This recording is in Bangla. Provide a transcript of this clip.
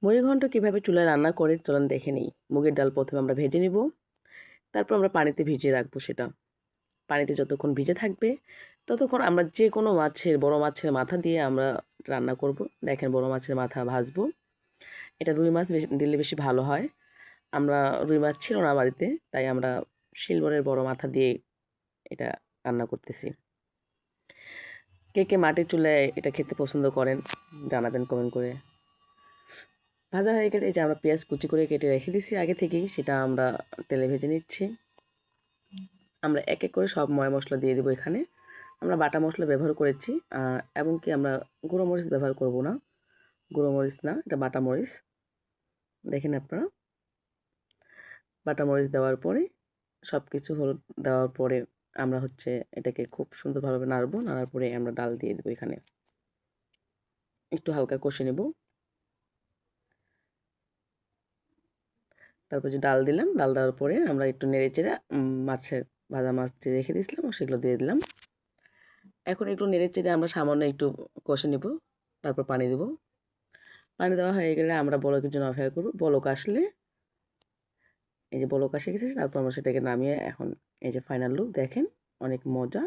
মুড়িঘণ্ট কীভাবে চুলায় রান্না করে চলুন দেখে নিই। মুগের ডাল প্রথমে আমরা ভেজে নিব, তারপর আমরা পানিতে ভিজিয়ে রাখবো সেটা। পানিতে যতক্ষণ ভিজে থাকবে ততক্ষণ আমরা যে কোনো মাছের, বড় মাছের মাথা দিয়ে আমরা রান্না করব। দেখেন বড় মাছের মাথা ভাজবো। এটা রুই মাছ দিলে বেশি ভালো হয়। আমরা রুই মাছ ছিল না বাড়িতে, তাই আমরা সিলভারের বড় মাথা দিয়ে এটা রান্না করতেছি। কে কে মাটির চুলায় এটা খেতে পছন্দ করেন জানাবেন কমেন্ট করে। ভাজা হয়ে গেলে এই যে আমরা পেঁয়াজ কুচি করে কেটে রেখে দিছি আগে থেকেই, সেটা আমরা তেলে ভেজে নিচ্ছি। আমরা এক এক করে সব ময় মশলা দিয়ে দেবো এখানে। আমরা বাটা মশলা ব্যবহার করেছি, এবং কি আমরা গুঁড়ো মরিচ ব্যবহার করব না। গুঁড়ো মরিচ না, এটা বাটা মরিচ। দেখেন আপনারা, বাটা মরিচ দেওয়ার পরে সব কিছু হলুদ দেওয়ার পরে আমরা এটাকে খুব সুন্দরভাবে নাড়বো। নাড়ার পরে আমরা ডাল দিয়ে দেবো এখানে, একটু হালকা কষে নেব। তারপর যে ডাল দিলাম, ডাল দেওয়ার পরে আমরা একটু নেড়ে চেড়ে ভাজা মাছ যে রেখে দিয়েছিলাম সেগুলো দিয়ে দিলাম। এখন একটু নেড়ে চেড়ে আমরা সামান্য একটু কষে নেব, তারপর পানি দেব। পানি দেওয়া হয়ে গেলে আমরা বলকের জন্য অপেক্ষা করব। বলক আসলে, এই যে বলক এসে গেছে, তারপর আমরা সেটাকে নামিয়ে এখন এই যে ফাইনাল লুক দেখেন, অনেক মজা।